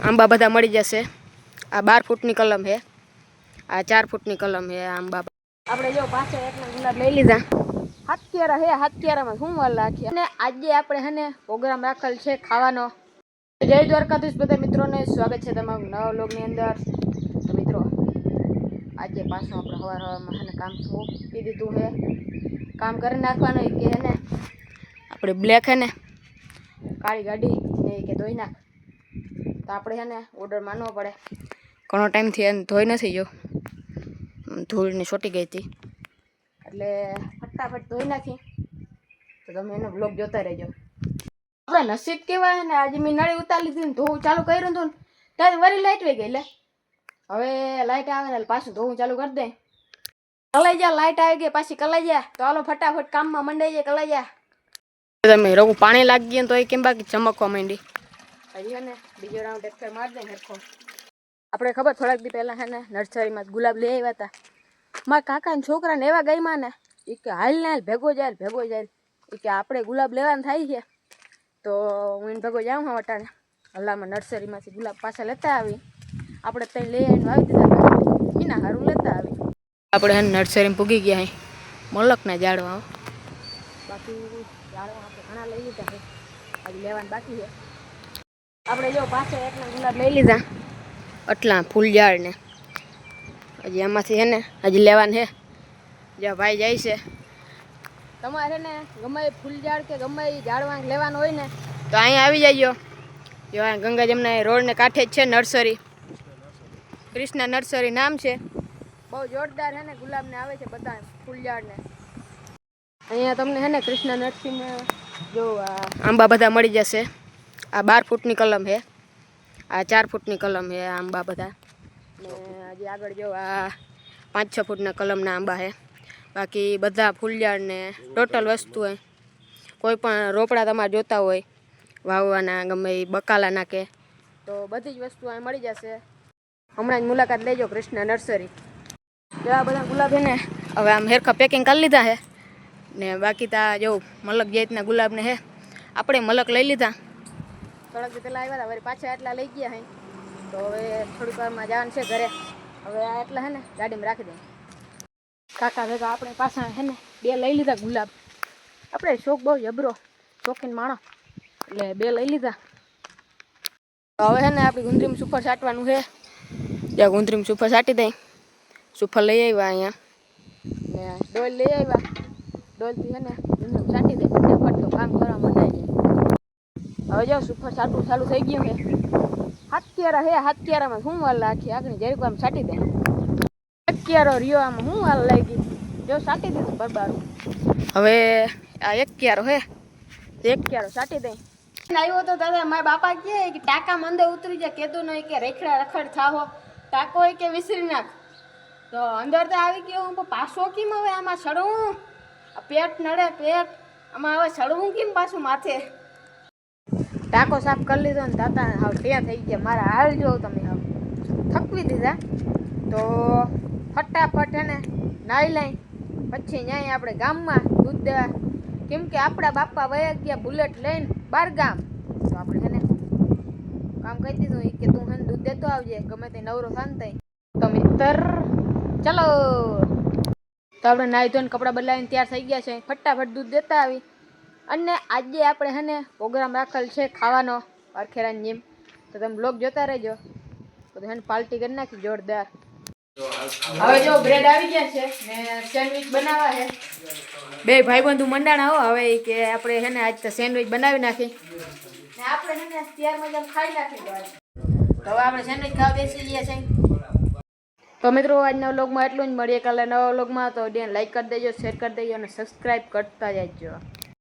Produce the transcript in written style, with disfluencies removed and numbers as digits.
આંબા બધા મળી જશે। આ 12 ફૂટની કલમ છે, આ 4 ફૂટની કલમ છે આંબા। આપણે જો પાછો એકના ગુલાબ લઈ લીધા। હાથિયારા હે, હાથિયારામાં શું વાર રાખી। અને આજે આપણે હે ને પ્રોગ્રામ રાખેલ છે ખાવાનો। જય દ્વારકાધીશ બધા મિત્રોને સ્વાગત છે તમારું નવા વ્લોગની અંદર। તો મિત્રો આજે પાછું આપણે સવારમાં હે ને કામ સોંપી દીધું છે। કામ કરી નાખવાનું કે હે ને આપણે બ્લેક હે ને કાળી ગાડી ને કે ધોઈ નાખ, તો આપણે હે ને ઓર્ડર માનવો પડે। ઘણો ટાઈમથી એને ધોઈ નથી જો, ધૂળની છોટી ગઈ હતી એટલે ફટાફટ ધોઈ નાખી। તો તમે એનો બ્લોગ જોતા રહેજો। આપણે નસીબ કહેવાય ને, આજે મેં નળી ઉતારી લીધી ને ધોવું ચાલુ કર્યું હતું ને ત્યારે વળી લાઈટ વહી ગઈ। એટલે હવે લાઈટ આવે ને પાછું ધોવું ચાલુ કરી દે। કલાઈ જા, લાઈટ આવી ગઈ પાછી કલાઈ જા, તો હાલો ફટાફટ કામમાં મંડાઈ જાય, કલાઈ જા। તમે રોગું પાણી લાગી ગયું તો એ કેમ બાકી ચમકવા માંડી। હજી ને બીજો રાઉન્ડ એક ફેર મારી દે હેરખો। આપણે ખબર થોડાક દી પહેલાં હે ને નર્સરીમાં ગુલાબ લઈ આવ્યા હતા। મારા કાકાના છોકરાને એવા ગઈમાં ને એ કે હાલ ને હાલ ભેગો જાય ભેગો જાય, એ કે આપણે ગુલાબ લેવાનું થાય છે તો હું એને ભેગો જાઉં હા વટાણે હલામાં નર્સરીમાંથી ગુલાબ પાછા લેતા આવી। આપણે ત્યાં લઈ આવીને વાવી દીધા, એના સારું લેતા આવી। આપણે હે નર્સરીમાં પૂગી ગયા મલકના ઝાડવા, બાકી ઝાડવા આપણે ઘણા લઈ લીધા છે, હજી લેવાનું બાકી છે। આપણે જો પાછો એકના ગુલાબ લઈ લીધા આટલા ફૂલ ઝાડ ને, હજી આમાંથી છે ને હજી લેવાનું છે। જ્યાં ભાઈ જાય છે, તમારે ને ગમે એ ફૂલ ઝાડ કે ગમે એ ઝાડવા લેવાનું હોય ને તો અહીંયા આવી જજો। જો આ ગંગા જમના રોડને કાંઠે જ છે નર્સરી, કૃષ્ણા નર્સરી નામ છે। બહુ જોરદાર છે ને ગુલાબને આવે છે બધા ફૂલ ઝાડને। અહીંયા તમને છે ને કૃષ્ણા નર્સરીમાં જો આંબા બધા મળી જશે। આ 12 ફૂટની કલમ છે, આ 4 ફૂટની કલમ છે આંબા બધા, ને હજી આગળ જો આ 5-6 ફૂટના કલમના આંબા છે। બાકી બધા ફૂલઝાડ ને ટોટલ વસ્તુ હોય, કોઈ પણ રોપડા તમારે જોતા હોય વાવવાના ગમે એ બકાલાના કે, તો બધી જ વસ્તુ અહીં મળી જશે। હમણાં જ મુલાકાત લેજો કૃષ્ણા નર્સરી। જો આ બધા ગુલાબ છે ને હવે આમ હેરખા પેકિંગ કરી લીધા છે ને, બાકી તા જો મલક જાતના ગુલાબને છે, આપણે મલક લઈ લીધા। થોડાક દી પહેલાં આવ્યા હતા, વળી પાછા એટલા લઈ ગયા હે, તો હવે થોડીક વારમાં જવાનું છે ઘરે। હવે આ એટલા હે ને ગાડીમાં રાખી દઈએ। કાકા ભેગા આપણે પાછા હે ને 2 લઈ લીધા ગુલાબ। આપણે શોખ બહુ જબરો, શોખીન માણસ એટલે 2 લઈ લીધા। તો હવે હે ને આપણી ગુંદરીમાં સુફર છાંટવાનું છે, જ્યાં ગુંદરીમાં સુફર છાંટી દઈ। સુફર લઈ આવ્યા અહીંયા ને ડોલ લઈ આવ્યા, ડોલથી હે ને ગુંદરીમાં છાંટી દે ફટાફટ તો કામ કરવા મંડાઈ જાય। હવે જો સુફર છાંટવું ચાલુ થઈ ગયું છે। હાથિયારા હે, હાથિયારામાં શું વાર રાખી, આગળ જરીક આમ છાંટી દે। ક્યારો રહ્યો આમાં શું હાલ લાગી, જો છાંટી દીધું બરબારું। હવે આ 1 ક્યારો હે, 1 ક્યારો છાંટી દઈ। આવ્યો તો દાદા મારા બાપા કહે કે ટાંકા મંદે ઉતરી જાય, કીધું નહીં કે રેખડા રખડ થાવો, ટાંકો હોય કે વિસરી નાખ। તો અંદર તો આવી ગયો હું, પાછો કેમ હવે આમાં ચડવું, પેટ નડે પેટ, આમાં હવે ચડવું કેમ પાછું માથે। ટાંકો સાફ કરી લીધો ને દાદા હાવ ત્યાં થઈ ગયા મારા હાલ જોઉં તમે, હાવ થકવી દીધા। તો ફટાફટ હે ને નાહી લઈ પછી ન્યાય આપણે ગામમાં દૂધ દેવા, કેમ કે આપણા બાપા વયા ગયા બુલેટ લઈને 12 ગામ। તો આપણે હે ને કામ કહી દીધું કે તું હે ને દૂધ દેતો આવજે ગમે તે નવરો શાંત થઈ। તો મિત્ર ચલો, તો આપણે નાહી ધોઈને કપડાં બદલાવીને તૈયાર થઈ ગયા છે, ફટાફટ દૂધ દેતા આવી। અને આજે આપણે હે ને પ્રોગ્રામ રાખેલ છે ખાવાનો વારખેડાની જેમ, તો તમે બ્લોગ જોતા રહેજો। તો હે ને પાર્ટી કરી નાખી જોરદાર। હવે જો બ્રેડ આવી ગયા છે ને સેન્ડવિચ બનાવવા છે। 2 ભાઈબંધુ મંડાણા હો, હવે કે આપણે હે ને આજ તો સેન્ડવિચ બનાવી નાખી ને આપણે હે ને ત્યારમાં જેમ ખાઈ નાખી। તો હવે આપણે સેન્ડવિચ ખાવા બેસી ગયા છે। તો મિત્રો આજના વ્લોગમાં એટલું જ, મળીએ કાલે નવા વ્લોગમાં। તો લાઈક કરી દેજો, શેર કરી દેજો અને સબસ્ક્રાઈબ કરતા જજો।